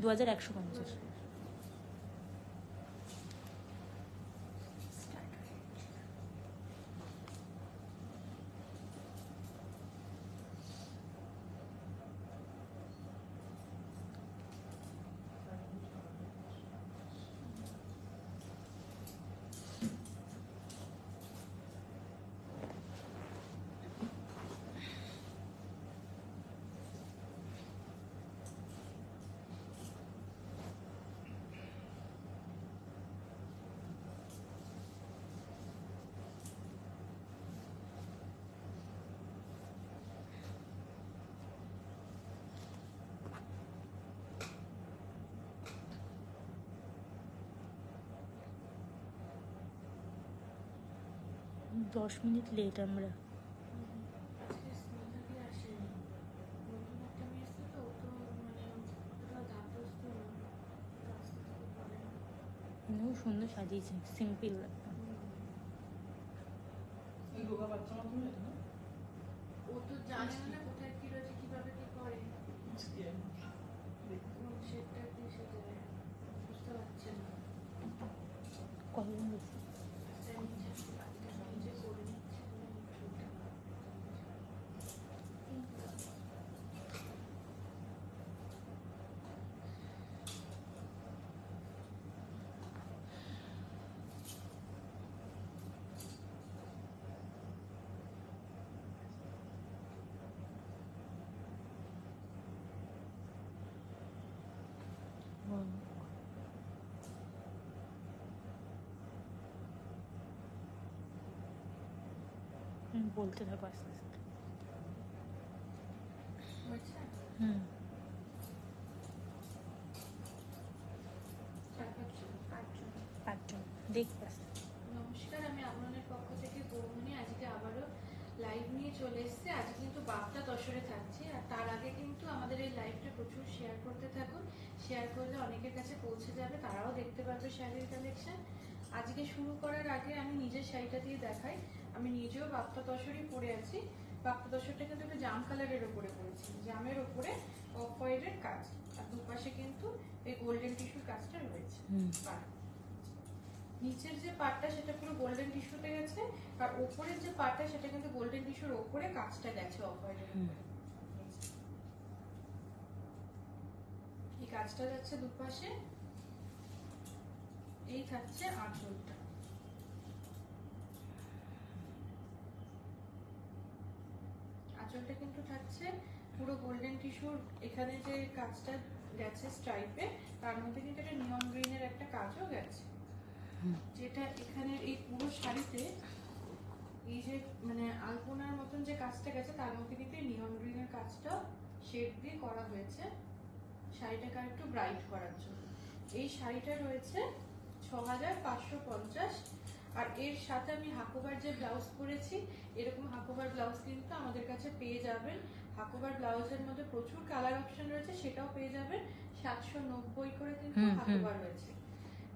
2150। দশ minute late আমরা। সুন্দর সাজিয়েছে, সিম্পল একটা। ও তো জানে না কোথায় কি রয়েছে, কিভাবে কি করে, সেটা কি সেটা বুঝতে পারছে না। কতদিন গেছে? নিজে করে নিচ্ছে। বলতে থাকো আস্তে আস্তে। হুম। পাঁচজন দেখবে। নমস্কার, আমি আপনাদের পক্ষ থেকে বৌমনি আজকে আবারও লাইভ নিয়ে চলে এসেছি। আজ কিন্তু বাপ্তা দশরে থাকছি, আর তার আগে কিন্তু আমাদের এই লাইভটা প্রচুর শেয়ার করতে থাকুন। শেয়ার করলে অনেকের কাছে পৌঁছে যাবে, তারাও দেখতে পারবে শাড়ির কালেকশন। আজকে শুরু করার আগে আমি নিজের শাড়িটা দিয়ে দেখাই। আমি নিজেও বাপ্তা দশরই পরে আছি। বাপ্তা দশরটা কিন্তু একটা জাম কালারের ওপরে পরেছি, জামের ওপরে অফ হোয়াইটের কাজ, আর দুপাশে কিন্তু এই গোল্ডেন টিস্যুর কাজটা রয়েছে। নিচের যে পার্টটা সেটা পুরো গোল্ডেন টিস্যুতে গেছে, আর উপরের যে পার্টটা সেটা কিন্তু গোল্ডেন টিস্যুর উপরে কাজটা গেছে অফ হোয়াইটের উপরে। এই কাজটা যাচ্ছে দুপাশে। এই থাকছে আঁচলটা। আঁচলটা কিন্তু থাকছে পুরো গোল্ডেন টিস্যুর, এখানে যে কাজটা গেছে স্ট্রাইপে, তার মধ্যে কিন্তু একটা নিয়ন গ্রিনের একটা কাজও গেছে, যেটা এখানে এই পুরো শাড়িতে এই যে মানে আলপনার মতন যে কাজটা গেছে তার মধ্যে কিন্তু নিয়ন গ্রিনের কাজটা শেড দিয়ে করা হয়েছে শাড়িটাকে একটু ব্রাইট করার জন্য। এই শাড়িটা রয়েছে 6550। আর এর সাথে আমি হাকোবার যে ব্লাউজ পরেছি, এরকম হাকোবার ব্লাউজ কিন্তু আমাদের কাছে পেয়ে যাবেন। হাকোবার ব্লাউজের মধ্যে প্রচুর কালার অপশন রয়েছে, সেটাও পেয়ে যাবেন। 790 করে কিন্তু হাকোবার রয়েছে।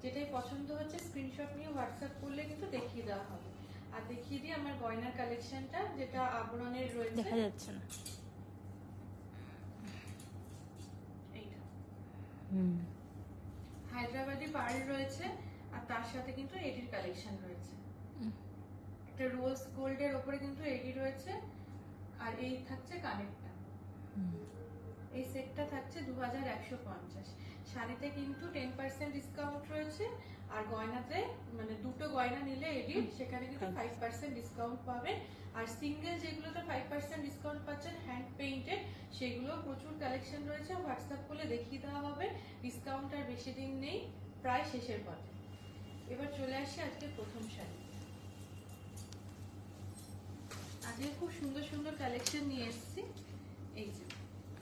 যেটাই পছন্দ হচ্ছে স্ক্রিনশট নিয়ে হোয়াটসঅ্যাপ করলে কিন্তু দেখিয়ে দেওয়া হবে। আর দেখিয়ে দিই আমার গয়নার কালেকশনটা, যেটা আবরণের রয়েছে। দেখা যাচ্ছে না। এইটা হায়দ্রাবাদি পার্ল রয়েছে, আর তার সাথে কিন্তু এডির কালেকশন রয়েছে। একটা রোজ গোল্ডের উপরে কিন্তু এডি রয়েছে, আর এই থাকছে কানেরটা। এই সেটটা থাকছে 2150। শাড়িতে কিন্তু 10% ডিসকাউন্ট রয়েছে, আর গয়নাতে মানে দুটো গয়না নিলে এডিট সেখানে কিন্তু 5% ডিসকাউন্ট পাবেন। আর সিঙ্গেল যেগুলোতে 5% ডিসকাউন্ট পাচ্ছেন হ্যান্ড পেইন্টেড, সেগুলো প্রচুর কালেকশন রয়েছে। হোয়াটসঅ্যাপ করলে দেখিয়ে দেওয়া হবে। ডিসকাউন্ট আর বেশি দিন নেই, প্রায় শেষের পথে। এবার চলে আসি আজকে প্রথম শাড়ি। আজকে খুব সুন্দর সুন্দর কালেকশন নিয়ে এসেছি। এই যে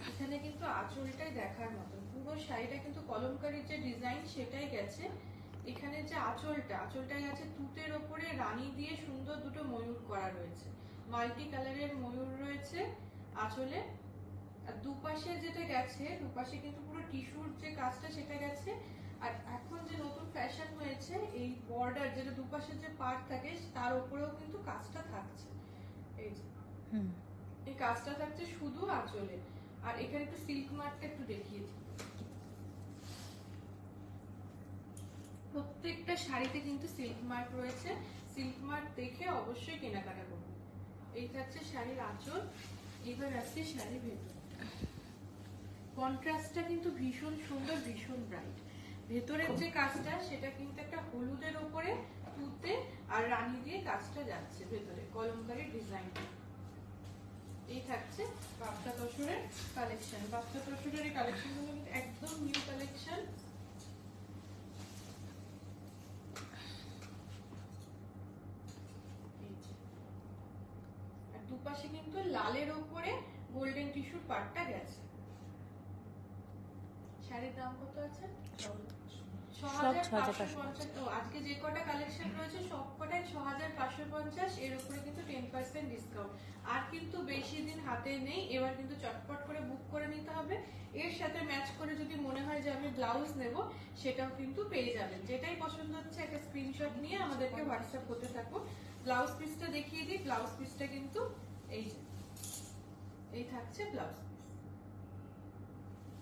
এখানে কিন্তু আঁচলটাই দেখার মতো, পুরো শাড়িটা কিন্তু কলমকারীর যে ডিজাইন সেটাই গেছে। এখানে যে আঁচলটা গেছে তুতের ওপরে রানী দিয়ে সুন্দর দুটো ময়ূর করা রয়েছে, মাল্টি কালারের ময়ূর রয়েছে আঁচলে। আর দুপাশে যেটা গেছে, দুপাশে কিন্তু পুরো টিস্যুর যে কাজটা সেটা গেছে। আর এখন যে নতুন ফ্যাশন হয়েছে, এই বর্ডার যেটা দুপাশের যে পার্ট থাকে তার উপরেও কিন্তু কাজটা থাকছে। এই যে এই কাজটা থাকছে শুধু আঁচলে। আর এখানে একটু সিল্ক মার্কটা একটু দেখিয়ে দিই। প্রত্যেকটা শাড়িতে কিন্তু সিল্ক মার্ক রয়েছে, সিল্ক মার্ক দেখে অবশ্যই কেনাকাটা করুন। এই থাকছে শাড়ির আঁচল। এবার আসছে শাড়ির ভেতর। কন্ট্রাস্টটা কিন্তু ভীষণ সুন্দর, ভীষণ ব্রাইট। ভেতরের যে কাজটা সেটা কিন্তু একটা হলুদের উপরে তুতে আর রানী দিয়ে কাজটা যাচ্ছে ভেতরে, কলমকারী ডিজাইনটা। এই থাকছে বাপ্তা তসরের কালেকশন। বাপ্তা তসরের এই কালেকশনগুলো কিন্তু একদম নিউ কালেকশন। আর দুপাশে কিন্তু লালের উপরে গোল্ডেন টিস্যুর পাটটা গেছে। শাড়ির দাম কত আছে? 6550। আজকে যে কটা কালেকশন রয়েছে সব কটাই 6550। এর উপরে কিন্তু 10% ডিসকাউন্ট। আর কিন্তু বেশি দিন হাতে নেই, এবার কিন্তু চটপট করে বুক করে নিতে হবে। এর সাথে ম্যাচ করে যদি মনে হয় যে আমি ব্লাউজ নেব, সেটাও কিন্তু পেয়ে যাবেন। যেটাই পছন্দ হচ্ছে একটা স্ক্রিনশট নিয়ে আমাদেরকে হোয়াটসঅ্যাপ করতে থাকো। ব্লাউজ পিসটা দেখিয়ে দিই। ব্লাউজ পিসটা কিন্তু এই থাকছে ব্লাউজ।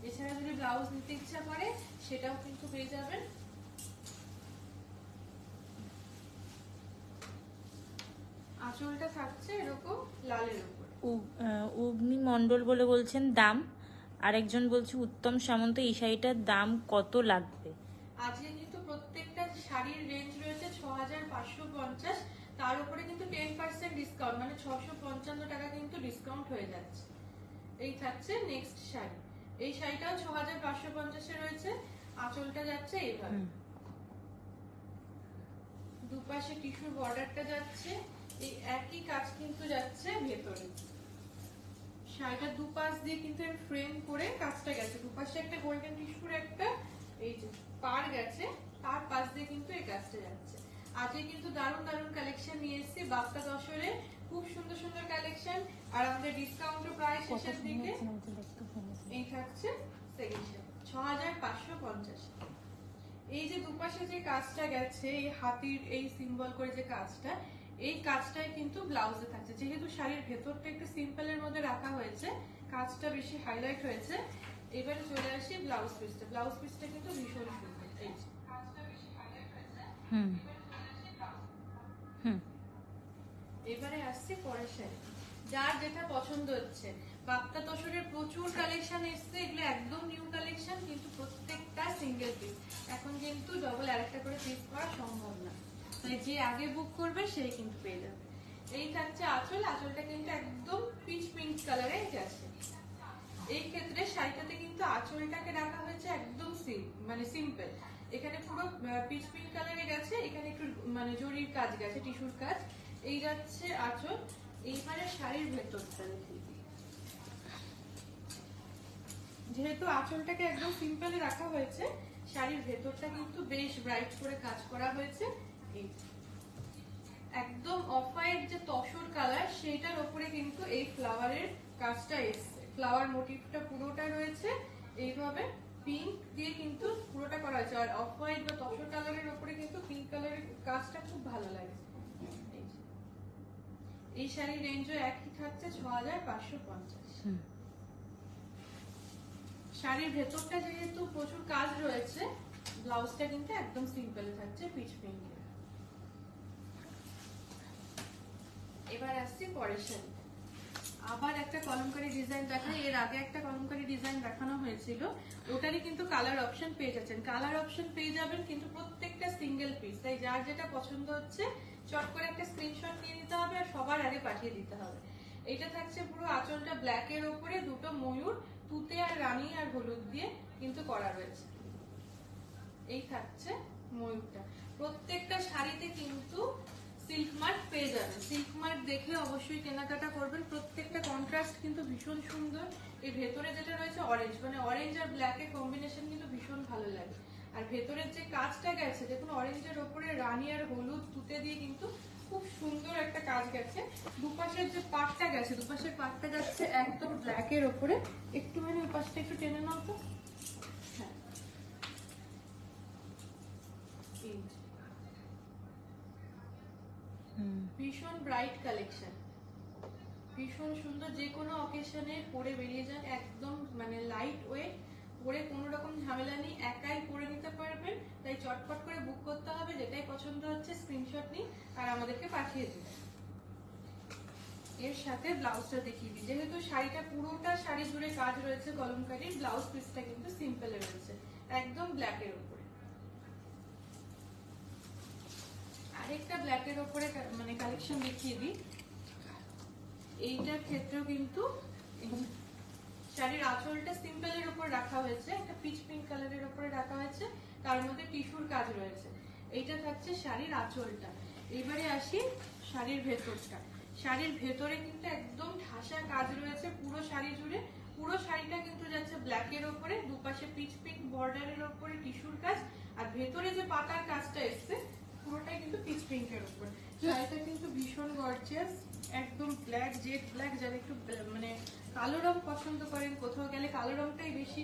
এছাড়া যদি ব্লাউজ নিতে ইচ্ছা করে সেটাও কিন্তু পেয়ে যাবেন। আঁচলটা থাকছে এরকম লালের উপর। অগ্নি মণ্ডল বলে বলছেন দাম, আরেকজন বলছে উত্তম সামন্ত এই শাড়িটার দাম কত লাগবে? আজকে কিন্তু প্রত্যেকটা শাড়ির রেঞ্জ রয়েছে 6550। তার উপরে কিন্তু 10% ডিসকাউন্ট, মানে 655 টাকা কিন্তু ডিসকাউন্ট হয়ে যাচ্ছে। এই থাকছে নেক্সট শাড়ি। এই শাড়িটাও 6550 এ রয়েছে। আঁচলটা যাচ্ছে এইভাবে, দুপাশে টিস্যুর বর্ডারটা যাচ্ছে। এই একই কাজ কিন্তু যাচ্ছে ভেতরে। শাড়িটা দুপাশ দিয়ে কিন্তু ফ্রেম করে কাজটা গেছে। দুপাশে একটা গোল্ডেন টিস্যুর একটা এই যে পার গেছে, তার পাশ দিয়ে কিন্তু এই কাজটা যাচ্ছে। আজকে কিন্তু দারুণ দারুণ কালেকশন নিয়ে এসেছি বাপ্তা দশরে, খুব সুন্দর সুন্দর কালেকশন। আর আমাদের ডিসকাউন্টও প্রায় শেষের দিকে। এই থাকছে সেকেন্ড শাড়ি 6550। এই যে দুপাশে যে কাজটা গেছে, এই হাতির এই সিম্বল করে যে কাজটা, এই কাজটাই কিন্তু ব্লাউজে থাকছে। যেহেতু শাড়ির ভেতরটা একটু সিম্পলের মধ্যে রাখা হয়েছে, কাজটা বেশি হাইলাইট হয়েছে। এবারে চলে আসি ব্লাউজ পিসটা। ব্লাউজ পিসটা কিন্তু ভীষণ সুন্দর। এই যে কাজটা বেশি হাইলাইট হয়েছে। এবারে আসছে পরের শাড়ি। যার যেটা পছন্দ হচ্ছে। বাপ্তা তসরের প্রচুর কালেকশন এসছে, এগুলো একদম নিউ কালেকশন, কিন্তু প্রত্যেকটা সিঙ্গেল পিস। এখন কিন্তু ডবল আরেকটা করে পিস করা সম্ভব না, তাই যে আগে বুক করবে সেই কিন্তু পেয়ে যাবে। এই থাকছে আঁচল। আঁচলটা কিন্তু একদম পিচ পিঙ্ক কালারে গেছে। এই ক্ষেত্রে শাড়িটাতে কিন্তু আঁচলটাকে রাখা হয়েছে একদম মানে সিম্পল। এখানে পুরো পিচ পিঙ্ক কালারে গেছে, এখানে একটু মানে জরির কাজ গেছে, টিস্যুর কাজ। এই যাচ্ছে আঁচল। এইবারে শাড়ির ভেতরটা দেখিয়ে দিই। যেহেতু আঁচলটাকে একদম সিম্পলে রাখা হয়েছে, শাড়ির ভেতরটা কিন্তু বেশ ব্রাইট করে কাজ করা হয়েছে। একদম অফ হোয়াইট যে তসর কালার, সেইটার উপরে কিন্তু এই ফ্লাওয়ারের কাজটা এসছে। ফ্লাওয়ার মোটিভটা পুরোটা রয়েছে এইভাবে পিঙ্ক দিয়ে কিন্তু পুরোটা করা হয়েছে। আর অফ হোয়াইট বা তসর কালারের উপরে কিন্তু পিঙ্ক কালারের কাজটা খুব ভালো লাগে। এই শাড়ির রেঞ্জও একই থাকছে 6550। শাড়ির ভেতরটা যেহেতু প্রচুর কাজ রয়েছে, ব্লাউজটা কিন্তু একদম সিম্পল থাকছে পিচ পিঙ্ক। এবার আসছি পরের শাড়ি। আবার একটা কলমকারী ডিজাইন দেখাই। এর আগে একটা কলমকারী ডিজাইন দেখানো হয়েছিল, ওটারই কিন্তু কালার অপশন পেয়ে যাচ্ছেন। কালার অপশন পেয়ে যাবেন কিন্তু প্রত্যেকটা সিঙ্গেল পিস। তাই যার যেটা পছন্দ হচ্ছে চট করে একটা স্ক্রিনশট নিয়ে নিতে হবে আর সবার আগে পাঠিয়ে দিতে হবে। এটা থাকছে পুরো আঁচলটা ব্ল্যাক এর উপরে দুটো ময়ূর তুতে আর রানী আর হলুদ দিয়ে কিন্তু করা রয়েছে। এই থাকছে ময়ূরটা। প্রত্যেকটা শাড়িতে কিন্তু সিল্ক মার্ক পেয়ে যাবেন। সিল্ক মার্ক দেখে অবশ্যই কেনাকাটা করবেন। প্রত্যেকটা কন্ট্রাস্ট কিন্তু ভীষণ সুন্দর। এর ভেতরে যেটা রয়েছে অরেঞ্জ, মানে অরেঞ্জ আর ব্ল্যাক এর কম্বিনেশন কিন্তু ভীষণ ভালো লাগে। আর ভেতরের যে কাজটা গেছে দেখুন, অরেঞ্জের ওপরে রানী আর হলুদ তুতে দিয়ে কিন্তু খুব সুন্দর একটা কাজ গেছে। দুপাশের যে পাটটা গেছে, দুপাশের পাটটা যাচ্ছে একদম ব্ল্যাক এর ওপরে। একটুখানি ওই পাশটা একটু টেনে নাও তো। হ্যাঁ, ভীষণ ব্রাইট কালেকশন, ভীষণ সুন্দর। যে কোনো অকেশনে পরে বেরিয়ে যান, একদম মানে লাইট ওয়েট, পরে কোনো রকম ঝামেলা নেই, একাই পরে নিতে পারবেন। তাই চটপট করে বুক করতে হবে, যেটাই পছন্দ হচ্ছে স্ক্রিনশট নিন আর আমাদেরকে পাঠিয়ে দিন। এর সাথে ব্লাউজটা দেখিয়ে দিই। যেহেতু শাড়িটা পুরোটা শাড়ি জুড়ে কাজ রয়েছে কলমকারীর, ব্লাউজ পিসটা কিন্তু সিম্পলে রয়েছে একদম ব্ল্যাকের উপরে। আরেকটা ব্ল্যাকের উপরে মানে কালেকশন দেখিয়ে দিই। এইটার ক্ষেত্রেও কিন্তু শাড়ির আঁচলটা সিম্পলের উপর রাখা হয়েছে, একটা পিচ পিঙ্ক কালারের উপরে রাখা হয়েছে, তার মধ্যে টিস্যুর কাজ রয়েছে। এইটা থাকছে শাড়ির আঁচলটা। এবারে আসি শাড়ির ভেতরটা। শাড়ির ভেতরে কিন্তু একদম ঠাসা কাজ রয়েছে পুরো শাড়ি জুড়ে। পুরো শাড়িটা কিন্তু যাচ্ছে ব্ল্যাকের ওপরে, দুপাশে পিচ পিঙ্ক বর্ডারের ওপরে টিস্যুর কাজ, আর ভেতরে যে পাতার কাজটা এসছে পুরোটাই কিন্তু পিচ পিঙ্কের উপর। শাড়িটা কিন্তু ভীষণ গর্জিয়াস, একদম ব্ল্যাক, জেড ব্ল্যাক। যারা একটু মানে কালো রং পছন্দ করেন, কোথাও গেলে কালো রংটাই বেশি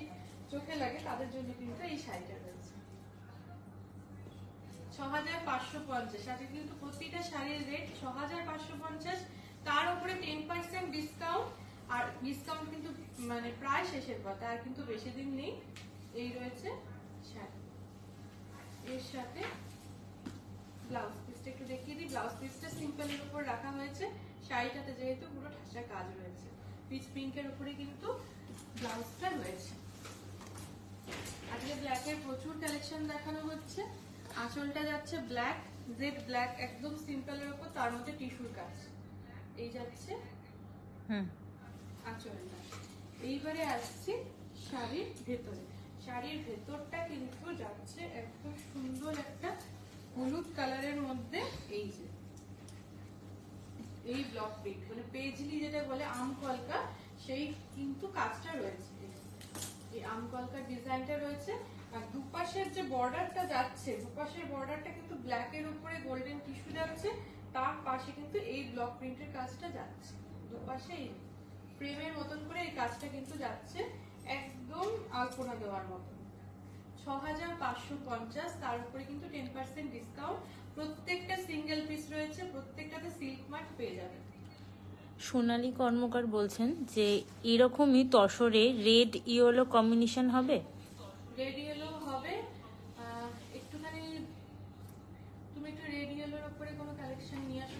চোখে লাগে, তাদের জন্য কিন্তু এই শাড়িটা রয়েছে 6550। আজকে কিন্তু প্রতিটা শাড়ির রেট 6550, তার উপরে 10% ডিসকাউন্ট। আর ডিসকাউন্ট কিন্তু মানে প্রায় শেষের পথে, আর কিন্তু বেশি দিন নেই। এই রয়েছে শাড়ি, এর সাথে ব্লাউজ পিসটা একটু দেখিয়ে দিই। ব্লাউজ পিসটা সিম্পলের উপর রাখা হয়েছে, শাড়িটাতে যেহেতু পুরো ঠাসা কাজ রয়েছে, পিচ পিঙ্কের উপরে কিন্তু ব্লাউজটা রয়েছে। আজকে ব্ল্যাকের প্রচুর কালেকশন দেখানো হচ্ছে। আঁচলটা যাচ্ছে ব্ল্যাক, জেড ব্ল্যাক, একদম সিম্পলের উপর, তার মধ্যে টিস্যুর কাজ। এই যাচ্ছে আঁচলটা। এইবারে আসছি শাড়ির ভেতরে। শাড়ির ভেতরটা কিন্তু যাচ্ছে একদম সুন্দর একটা হলুদ কালারের মধ্যে, এই যে এই ব্লক প্রিন্ট মানে পেজলি যেটা বলে আম কলকা, সেই কিন্তু কাজটা রয়েছে। এই আম কলকার ডিজাইনটা রয়েছে। আর দুপাশের যে বর্ডারটা যাচ্ছে, দুপাশের বর্ডারটা কিন্তু ব্ল্যাকের উপরে গোল্ডেন টিস্যু যাচ্ছে, তার পাশে কিন্তু এই ব্লক প্রিন্টের কাজটা যাচ্ছে। দুপাশে ফ্রেমের মতন করে এই কাজটা কিন্তু যাচ্ছে, একদম আলপনা দেওয়ার মতন। 6550, তার উপরে কিন্তু 10% ডিসকাউন্ট। প্রত্যেকটা সিঙ্গেল পিস রয়েছে, প্রত্যেকটাতে সিল্ক মার্ক পেয়ে যাবেন। সোনালী কর্মকার বলছেন যে এরকমই তসরে রেড ইয়েলো কম্বিনেশন হবে। রেড ইয়েলো হবে, একটুখানি তুমি একটু রেড ইয়েলোর উপরে কোনো কালেকশন নিয়ে আসো।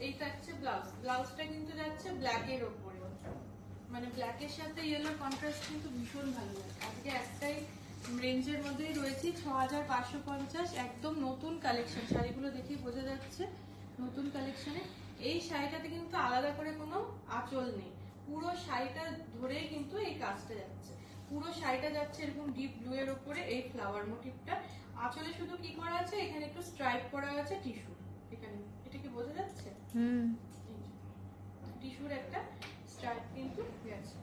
এই থাকছে ব্লাউজ। ব্লাউজটা কিন্তু যাচ্ছে ব্ল্যাকের উপরে, মানে ব্ল্যাকের সাথে ইয়েলো কন্ট্রাস্ট কিন্তু ভীষণ ভালো লাগে। আজকে একটাই রেঞ্জের মধ্যেই রয়েছে 6550, একদম নতুন কালেকশন। শাড়িগুলো দেখেই বোঝা যাচ্ছে নতুন কালেকশনে। এই শাড়িটাতে কিন্তু আলাদা করে কোনো আঁচল নেই, পুরো শাড়িটা ধরেই কিন্তু এই কাজটা যাচ্ছে। পুরো শাড়িটা যাচ্ছে এরকম ডিপ ব্লু এর উপরে এই ফ্লাওয়ার মোটিভটা। আঁচলে শুধু কি করা আছে, এখানে একটু স্ট্রাইপ করা আছে টিস্যু, এখানে এটা কি বোঝা যাচ্ছে? টিস্যুর একটা স্ট্রাইপ কিন্তু গেছে,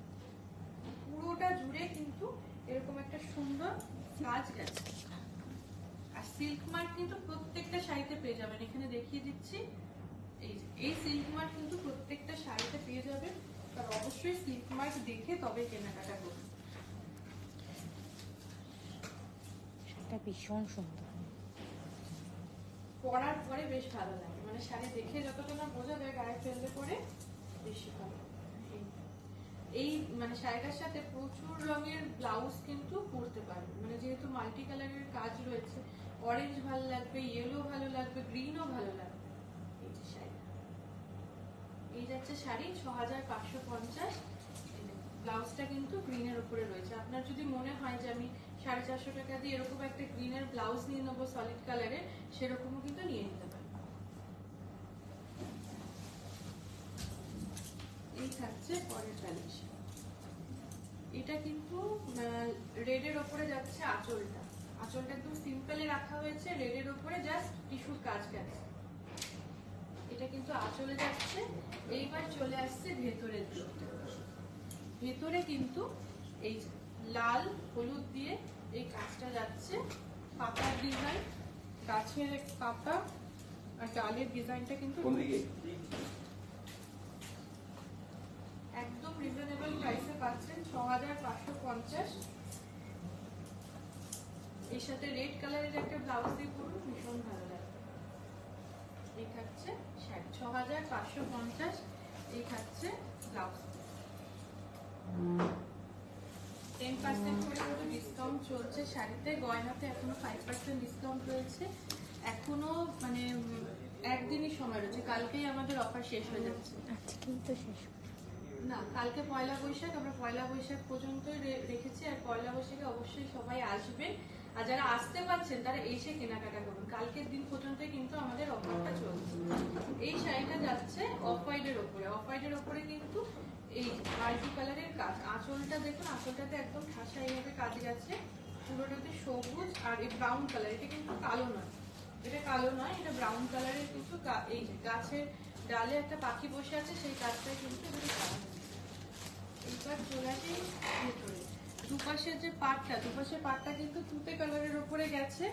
পুরোটা জুড়ে কিন্তু এরকম একটা সুন্দর কাজ গেছে। আর সিল্ক মার্ক কিন্তু প্রত্যেকটা শাড়িতে পেয়ে যাবেন, এখানে দেখিয়ে দিচ্ছি। এই সিল্ক মার্ক কিন্তু প্রত্যেকটা শাড়িতে পেয়ে যাবেন, আর অবশ্যই সিল্ক মার্ক দেখে তবে কেনাকাটা করুন। এটা ভীষণ সুন্দর, পরার পরে বেশ ভালো লাগে, মানে শাড়ি দেখে যতটা না বোঝা যায়, গায়ে ফেললে পরে বেশি ভালো। এই মানে শাড়িটার সাথে প্রচুর রঙের ব্লাউজ কিন্তু পরতে পারবে, মানে যেহেতু মাল্টি কালারের কাজ রয়েছে, অরেঞ্জ ভালো লাগবে, ইয়েলো ভালো লাগবে, গ্রিনও ভালো লাগবে। এই যে শাড়ি, এই যাচ্ছে শাড়ি 6550। ব্লাউজটা কিন্তু গ্রিনের উপরে রয়েছে। আপনার যদি মনে হয় যে আমি 450 টাকা দিয়ে এরকম একটা গ্রিনের ব্লাউজ নিয়ে নেবো সলিড কালারের, সেরকমও কিন্তু নিয়ে নিতে পারেন। এই থাকছে পরের কালেকশন। এটা কিন্তু রেডের ওপরে যাচ্ছে আঁচলটা। আঁচলটা একদম সিম্পলে রাখা হয়েছে, রেডের ওপরে জাস্ট টিস্যুর কাজ গেছে। এটা কিন্তু আঁচলে যাচ্ছে। এইবার চলে আসছে ভেতরের দিকটা। ভেতরে কিন্তু এই লাল হলুদ দিয়ে এই কাজটা যাচ্ছে, পাতার ডিজাইন, গাছের পাতা আর ডালের ডিজাইনটা কিন্তু একদম রিজনেবল প্রাইসে পাচ্ছেন 6550। এর সাথে রেড কালারের একটা ব্লাউজ দিয়ে পরুন, ভীষণ ভালো লাগবে। এই থাকছে শাড়ি 6550, এই থাকছে ব্লাউজ। 10% করে কিন্তু ডিসকাউন্ট চলছে শাড়ি। শাড়িতে গয়নাতে এখনো 5% ডিসকাউন্ট রয়েছে। এখনো মানে একদিনই সময় রয়েছে, কালকেই আমাদের অফার শেষ হয়ে যাচ্ছে। আজকেই তো শেষ। না, কালকে পয়লা বৈশাখ, আমরা পয়লা বৈশাখ পর্যন্তই রেখেছি। আর পয়লা বৈশাখে অবশ্যই সবাই আসবেন, আর যারা আসতে পারছেন তারা এসে কেনাকাটা করুন। কালকের দিন পর্যন্তই কিন্তু আমাদের অফারটা চলছে। এই শাড়িটা যাচ্ছে অফ হোয়াইটের ওপরে। অফ হোয়াইটের ওপরে কিন্তু এই মাল্টি কালারের কাজ। আঁচলটা দেখুন, আঁচলটাতে একদম ঠাসা এইভাবে কাজ গেছে, পুরোটাতে সবুজ আর এই ব্রাউন কালার। এটা কিন্তু কালো নয়, এটা কালো নয়, এটা ব্রাউন কালারের কিন্তু এই যে গাছের ডালে একটা পাখি বসে আছে, সেই কাজটাই কিন্তু এবারে করা হয়েছে। এইবার চলে আসি ভেতরে। দুপাশের যে পাটটা, দুপাশের পাটটা কিন্তু তুতে কালারের উপরে গেছে,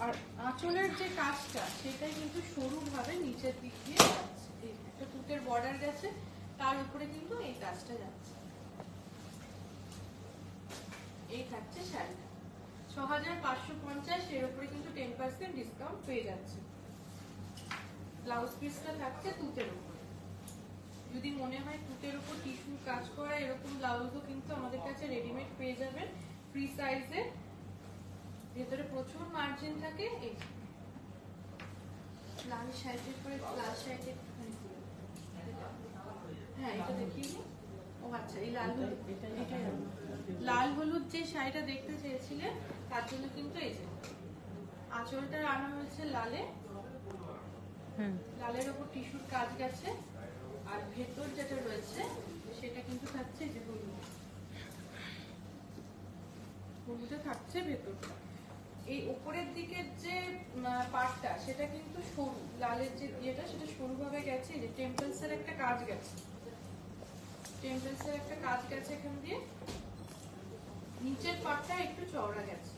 আর আঁচলের যে কাজটা সেটাই কিন্তু সরু ভাবে নিচের দিক দিয়ে যাচ্ছে। একটা তুতের বর্ডার গেছে, তার উপরে কিন্তু এই কাজটা যাচ্ছে। এই থাকছে শাড়িটা 6550, এর উপরে কিন্তু 10% ডিসকাউন্ট পেয়ে যাচ্ছে। ব্লাউজ পিসটা থাকছে তুতের উপরে। যদি মনে হয় তুতের উপর টিস্যুর কাজ করা এরকম ব্লাউজও কিন্তু আমাদের কাছে রেডিমেড পেয়ে যাবেন, ফ্রি সাইজে। ভেতরে প্রচুর মার্জিন থাকে। এই লাল শাড়ির পরে লাল শাড়িটা একটুখানি খুলে, হ্যাঁ এটা দেখিয়ে দিই। ও আচ্ছা, এই লাল হলুদ, এটাই লাল হলুদ যে শাড়িটা দেখতে চেয়েছিলেন তার জন্য কিন্তু এই যে আঁচলটা আনা হয়েছে লালে, লালের ওপর টিস্যুর কাজ গেছে। আর ভেতর যেটা রয়েছে সেটা কিন্তু থাকছে যে হলুদ, হলুদে থাকছে ভেতরটা। এই উপরের দিকের যে পাটটা সেটা কিন্তু সরু, লালের যে ইয়েটা সেটা সরু ভাবে গেছে। এই যে টেম্পলস এর একটা কাজ গেছে, টেম্পলস এর একটা কাজ গেছে এখান দিয়ে। নিচের পাটটা একটু চওড়া গেছে,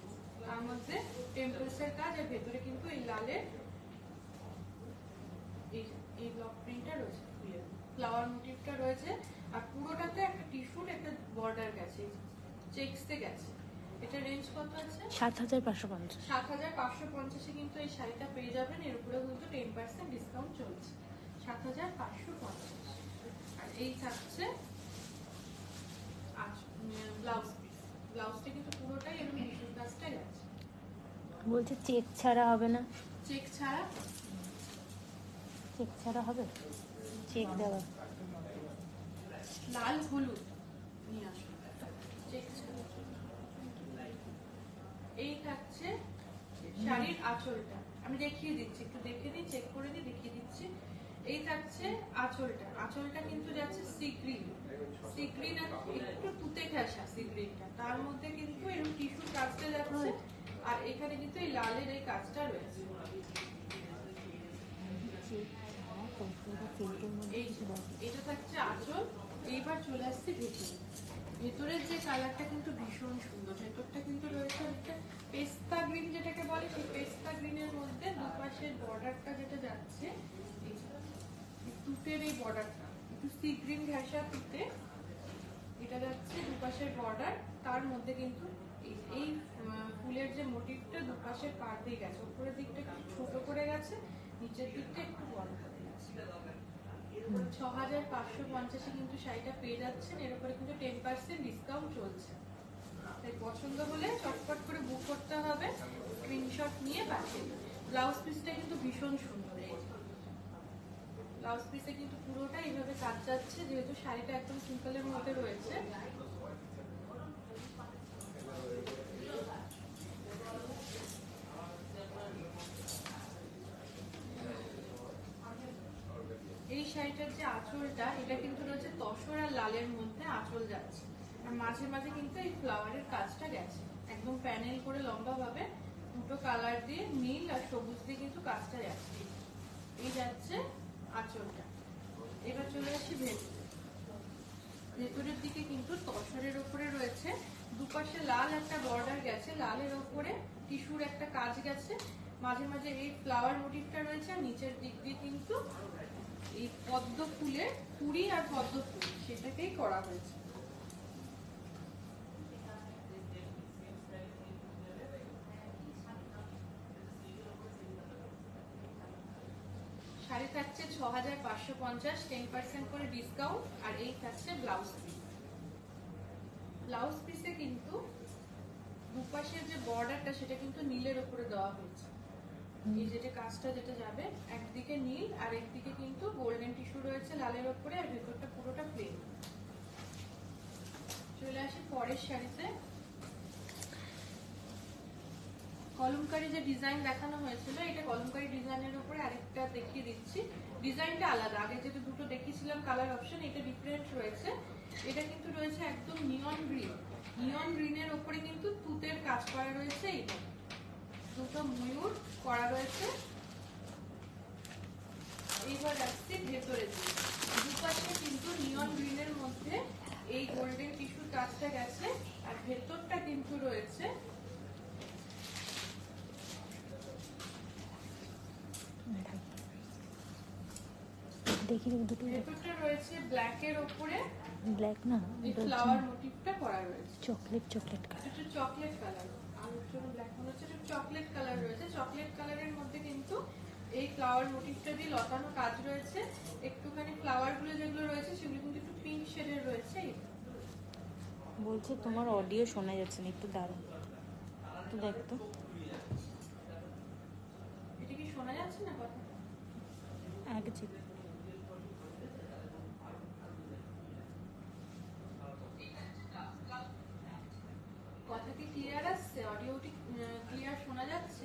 তার মধ্যে টেম্পলস এর কাজ। আর ভেতরে কিন্তু এই লালের এই ব্লক প্রিন্টটা রয়েছে, ফ্লাওয়ার মোটিভটা রয়েছে। আর পুরোটাতে একটা টিস্যুর একটা বর্ডার গেছে, চেকসে গেছে। এটা রেঞ্জ কত আছে? 7550। 7550 কিন্তু এই শাড়িটা পেয়ে যাবেন। এর উপরে কিন্তু 10% ডিসকাউন্ট চলছে। 7550। আর এই থাকছে ব্লাউজ পিস। ব্লাউজটা কিন্তু পুরোটাই এরকম টিস্যুর কাজটা গেছে। বলছে চেক ছাড়া হবে না? চেক ছাড়া? চেক ছাড়া হবে, চেক দেওয়া। লাল হলুদ নিয়ে আসুন, চেক ছাড়া। এই থাকছে শাড়ির আঁচলটা, আমি দেখিয়ে দিচ্ছি, একটু দেখে দিই, চেক করে দিই, দেখিয়ে দিচ্ছি। এই থাকছে আঁচলটা। আঁচলটা কিন্তু যাচ্ছে সি গ্রিন, সি গ্রিন আর একটু তুতে ঘেঁষা সি গ্রিনটা, তার মধ্যে কিন্তু এরকম টিস্যুর কাজটা যাচ্ছে। আর এখানে কিন্তু এই লালের এই কাজটা রয়েছে। এটা থাকছে আঁচল। এইবার চলে আসছে ভেতরে। ভেতরের যে কালারটা কিন্তু ভীষণ সুন্দর। ভেতরটা কিন্তু রয়েছে একটা পেস্তা গ্রিন, যেটাকে বলে সেই পেস্তা গ্রিনের মধ্যে দুপাশের বর্ডারটা যেটা যাচ্ছে তুতের এই বর্ডারটা একটু সি গ্রিন ঘেঁষা তুতে, এটা যাচ্ছে দুপাশের বর্ডার। তার মধ্যে কিন্তু এই ফুলের যে মোটিভটা দুপাশের পার দিয়ে গেছে, উপরের দিকটা একটু ছোট করে গেছে, নিচের দিকটা একটু বড় করে গেছে। 6550 কিন্তু শাড়িটা পেয়ে যাচ্ছেন। এর উপরে কিন্তু 10% ডিসকাউন্ট চলছে। তাই পছন্দ হলে চটপট করে বুক করতে হবে, স্ক্রিনশট নিয়ে পাঠিয়ে দিন। ব্লাউজ পিসটা কিন্তু ভীষণ সুন্দর। ব্লাউজ পিসে কিন্তু পুরোটা এইভাবে কাজ যাচ্ছে, যেহেতু শাড়িটা একদম সিম্পলের মধ্যে রয়েছে। এই শাড়িটার যে আঁচলটা, এটা কিন্তু রয়েছে তসর আর লালের মধ্যে আঁচল যাচ্ছে। আর মাঝে মাঝে কিন্তু এই ফ্লাওয়ারের কাজটা গেছে, একদম প্যানেল করে লম্বা ভাবে দুটো কালার দিয়ে নীল আর সবুজ দিয়ে কিন্তু কাজটা যাচ্ছে। এই যাচ্ছে আঁচলটা। এবার চলে আসি ভেতরে। ভেতরের দিকে কিন্তু তসরের উপরে রয়েছে, দুপাশে লাল একটা বর্ডার গেছে, লালের উপরে টিস্যুর একটা কাজ গেছে, মাঝে মাঝে এই ফ্লাওয়ার মোটিভটা রয়েছে। আর নিচের দিক দিয়ে কিন্তু এই পদ্ম ফুলের কুড়ি আর পদ্ম ফুল সেটাকেই করা হয়েছে। শাড়ি থাকছে 6550, 10% করে ডিসকাউন্ট। আর এই থাকছে ব্লাউজ পিস। ব্লাউজ পিসে কিন্তু দুপাশের যে বর্ডারটা সেটা কিন্তু নীলের উপরে দেওয়া হয়েছে। এই যেটা কাজটা যেটা যাবে, একদিকে নীল আর একদিকে কিন্তু গোল্ডেন টিস্যু রয়েছে লালের উপরে, আর ভেতরটা পুরোটা প্লেন। চলে আসি পরের শাড়িতে। কলমকারী যে ডিজাইন দেখানো হয়েছিল, এটা কলমকারী ডিজাইনের উপরে আরেকটা দেখিয়ে দিচ্ছি। ডিজাইনটা আলাদা, আগে যেটা দুটো দেখিয়েছিলাম কালার অপশন, এটা ডিফারেন্ট রয়েছে। এটা কিন্তু রয়েছে একদম নিয়ন গ্রিন। নিয়ন গ্রিনের উপরে কিন্তু তুতের কাজ করা রয়েছে। এটা দুটো ময়ূর করা রয়েছে। এইবার আসছে ভেতরে দিয়ে, দুপাশে কিন্তু নিয়ন গ্রিনের মধ্যে এই গোল্ডেন টিস্যুর কাজটা গেছে, আর ভেতরটা কিন্তু রয়েছে দেখি দুটো ভেতরটা রয়েছে ব্ল্যাক এর উপরে, ব্ল্যাক না, এই ফ্লাওয়ার মোটিভটা করা রয়েছে। চকলেট কালার, এটা চকলেট কালার, আলোর জন্য ব্ল্যাক মনে হচ্ছে, এটা চকলেট কালার রয়েছে। চকলেট কালারের মধ্যে কিন্তু এই ফ্লাওয়ার মোটিভটা দিয়ে লতানো কাজ রয়েছে। একটুখানি ফ্লাওয়ার গুলো যেগুলো রয়েছে সেগুলো কিন্তু একটু পিঙ্ক শেডের রয়েছে। বলছে তোমার অডিও শোনা যাচ্ছে না, একটু দাঁড়াও তো, দেখ তো। এটা কি শোনা যাচ্ছে না কথা? আগে চেক। কথা কি ক্লিয়ার আসছে? অডিওটি ক্লিয়ার শোনা যাচ্ছে?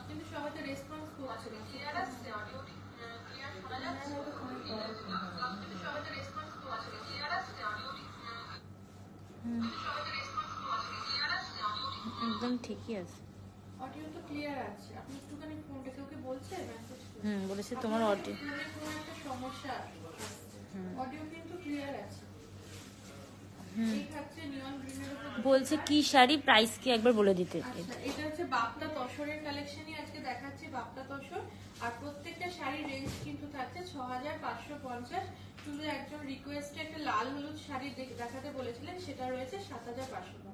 কিন্তু সবাই তো রেসপন্স করছে না। ক্লিয়ার আসছে? অডিওটি ক্লিয়ার শোনা যাচ্ছে? কিন্তু সবাই তো রেসপন্স করছে না। ক্লিয়ার আসছে? অডিওটি একদম ঠিকই আছে। অডিও তো ক্লিয়ার আছে। আপনি একটুখানি ফোনটা ওকে বলছে মেসেজ বলেছে তোমার অডিও কোনো একটা সমস্যা আসছে। অডিও কিন্তু ক্লিয়ার আছে। এই থাকছে নিয়ন গ্রিনের উপর। বলছে কি শাড়ি, প্রাইস কি একবার বলে দিতে। আচ্ছা, এটা হচ্ছে বাপ্তা তসরের কালেকশনই আজকে দেখাচ্ছি, বাপ্তা তসর। আর প্রত্যেকটা শাড়ির রেঞ্জ কিন্তু থাকছে 6550। শুধু একজন রিকোয়েস্টে একটা লাল হলুদ শাড়ি দেখাতে বলেছিলেন, সেটা রয়েছে 7550।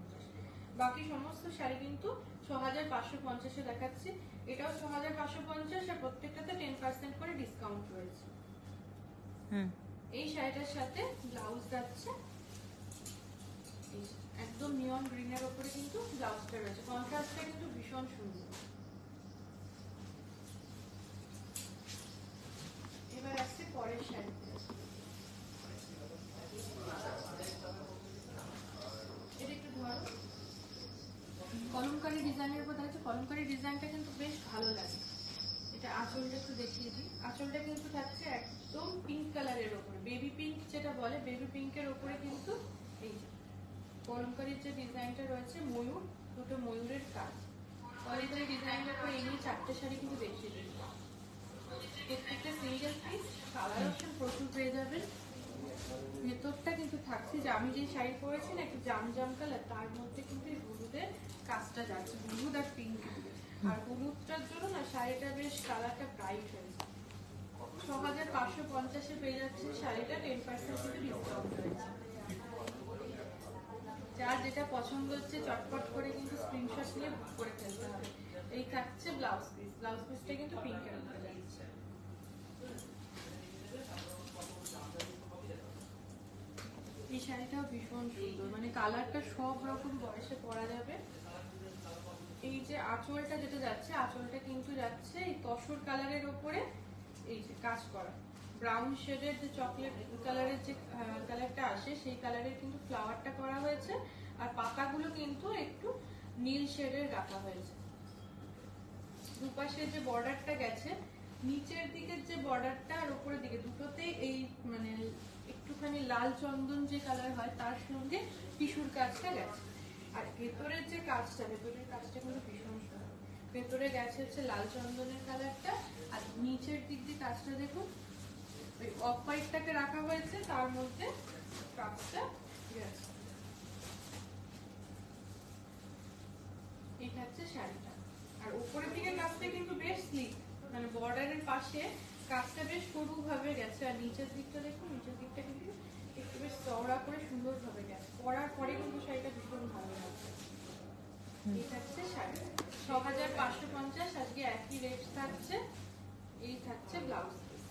বাকি সমস্ত শাড়ি কিন্তু 6550-এ দেখাচ্ছি। এটাও 6550, আর প্রত্যেকটাতে 10% করে ডিসকাউন্ট রয়েছে। এই শাড়িটার সাথে ব্লাউজ যাচ্ছে একদম নিয়ন গ্রিনের উপরে, কিন্তু ব্লাউজটা রয়েছে। কন্ট্রাস্টটা কিন্তু ভীষণ সুন্দর। এবার আসছে পরের শাড়িতে। এটা একটু ধরো, কলমকারী ডিজাইনের উপর থাকছে। কলমকারী ডিজাইনটা কিন্তু বেশ ভালো লাগে। এটা আঁচলটা একটু দেখিয়ে দিই। আঁচলটা কিন্তু থাকছে একদম পিঙ্ক কালারের উপরে, বেবি পিঙ্ক যেটা বলে, বেবি পিঙ্কের উপরে কিন্তু এই কলমকারীর যে ডিজাইনটা রয়েছে, ময়ূর, দুটো ময়ূরের কাজ। কলমকারী ডিজাইনের উপর এই নিয়ে 4টে শাড়ি কিন্তু দেখিয়ে দিই। প্রত্যেকটা সিঙ্গেল পিস, কালার অপশন প্রচুর পেয়ে যাবেন। ভেতরটা কিন্তু থাকছে যে আমি যে শাড়ি পরেছি না, একটু জাম কালার, তার মধ্যে কিন্তু এই হলুদের কাজটা যাচ্ছে, হলুদ আর পিঙ্ক। আর হলুদটার জন্য না শাড়িটা বেশ কালারটা ব্রাইট হয়েছে। 6550-এ পেয়ে যাচ্ছে শাড়িটা, 10% কিন্তু ডিসকাউন্ট রয়েছে। যার যেটা পছন্দ হচ্ছে চটপট করে কিন্তু স্ক্রিনশট নিয়ে বুক করে ফেলতে হবে। এই থাকছে ব্লাউজ পিস। ব্লাউজ পিসটা কিন্তু পিঙ্কের উপরে যাচ্ছে। এই শাড়িটাও ভীষণ সুন্দর, মানে কালারটা সব রকম বয়সে পরা যাবে। এই যে আঁচলটা যেটা যাচ্ছে, আঁচলটা কিন্তু যাচ্ছে এই তসর কালারের উপরে, এই যে কাজ করা ব্রাউন শেডের যে চকলেট কালারের যে কালারটা আসে, সেই কালারের কিন্তু ফ্লাওয়ারটা করা হয়েছে। আর পাতাগুলো কিন্তু একটু নীল শেডের রাখা হয়েছে। দুপাশে যে বর্ডারটা গেছে, নিচের দিকের যে বর্ডারটা আর উপরের দিকে দুটোতে এই মানে একটুখানি লাল চন্দন যে কালার হয়, তার সঙ্গে টিস্যুর কাজটা গেছে। আর ভেতরের যে কাজটা, ভেতরের কাজটা কিন্তু ভীষণ সুন্দর। ভেতরে গেছে হচ্ছে লাল চন্দনের কালারটা, আর নিচের দিক দিয়ে কাজটা দেখুন, ওই অফ হোয়াইটটাকে রাখা হয়েছে, তার মধ্যে কাজটা গেছে। এটা হচ্ছে শাড়িটা। আর উপরের দিকে কাজটা কিন্তু বেশ স্লিক, মানে বর্ডারের পাশে কাজটা বেশ সরু ভাবে গেছে। আর নিচের দিকটা দেখুন, নিচের দিকটা কিন্তু একটু বেশ চওড়া করে সুন্দর ভাবে গেছে। পরার পরে কিন্তু শাড়িটা ভীষণ ভালো লাগছে। এই থাকছে শাড়ি 6550, আজকে একই রেট থাকছে। এই থাকছে ব্লাউজ পিস।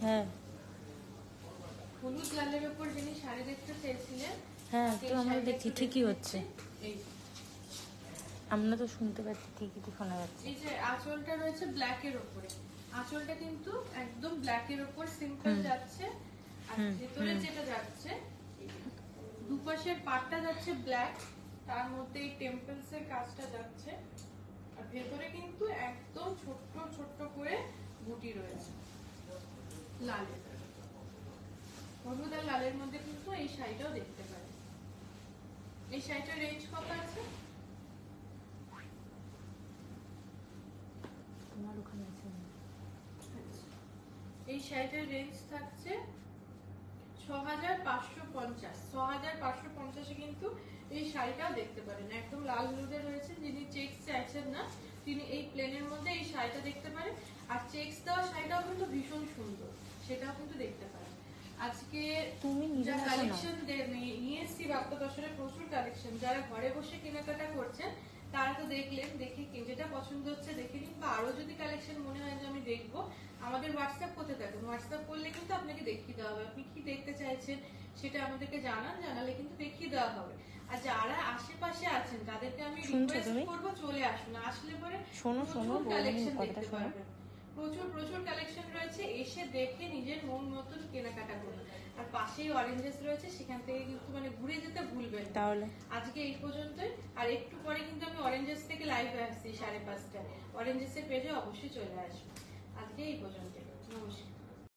হ্যাঁ, হলুদ লালের ওপর যিনি শাড়ি দেখতে চেয়েছিলেন, হ্যাঁ এই তো আমরা শাড়িটা দেখছি একটু ঠিকই দেখে হচ্ছে। নিচ্ছি। এই আমরা তো শুনতে পাচ্ছি, ঠিকই তো শোনা যাচ্ছে। এই যে আঁচলটা রয়েছে ব্ল্যাক এর উপরে, আঁচলটা কিন্তু একদম ব্ল্যাক এর উপর সিম্পল যাচ্ছে, আর ভেতরে যেটা যাচ্ছে দুপাশের পাটটা যাচ্ছে ব্ল্যাক, তার মধ্যে এই টেম্পলস এর কাজটা যাচ্ছে, আর ভেতরে কিন্তু একদম ছোট্ট ছোট্ট করে বুটি রয়েছে লালের। হলুদ আর লালের মধ্যে কিন্তু এই শাড়িটাও দেখতে পারেন। এই শাড়িটার রেঞ্জ কত আছে? তোমার ওখানে আছে। এই শাড়িটার রেঞ্জ থাকছে 6550। 6550 কিন্তু এই শাড়িটাও দেখতে পারেন। একদম লাল হলুদে রয়েছে, যিনি চেক্স চাইছেন না তিনি এই প্লেনের মধ্যে এই শাড়িটা দেখতে পারেন। আর চেক্স দেওয়া শাড়িটাও কিন্তু ভীষণ সুন্দর, সেটাও কিন্তু দেখতে পারেন। আজকে তুমি নিজে যা দেখো না। কালেকশন নিয়ে এসছি বাপ্তা দশরে, প্রচুর কালেকশন। যারা ঘরে বসে কেনাকাটা করছেন তারা তো দেখলেন, দেখে যেটা পছন্দ হচ্ছে দেখে নিন, বা আরো যদি কালেকশন মনে হয় যে আমি দেখবো, আমাদের হোয়াটসঅ্যাপ করতে থাকুন। হোয়াটসঅ্যাপ করলে কিন্তু আপনাকে দেখিয়ে দেওয়া হবে, আপনি কি দেখতে চাইছেন সেটা আমাদেরকে জানান, জানালে কিন্তু দেখিয়ে দেওয়া হবে। আর যারা আশেপাশে আছেন তাদেরকে আমি শুনছো রিকোয়েস্ট তুমি? করবো চলে আসুন, আসলে পরে শোনো শোনো, কালেকশন কথাটা দেখতে শোনো। পারবেন। প্রচুর কালেকশন রয়েছে, এসে দেখে নিজের মন মতন কেনাকাটা করুন। আর পাশেই অরেঞ্জেস রয়েছে, সেখান থেকে কিন্তু মানে ঘুরে যেতে ভুলবেন না। তাহলে আজকে এই পর্যন্তই, আর একটু পরে কিন্তু আমি অরেঞ্জেস থেকে লাইভে আসছি 5:30টায়। অরেঞ্জেসের পেজে অবশ্যই চলে আসবো। আজকে এই পর্যন্তই, নমস্কার।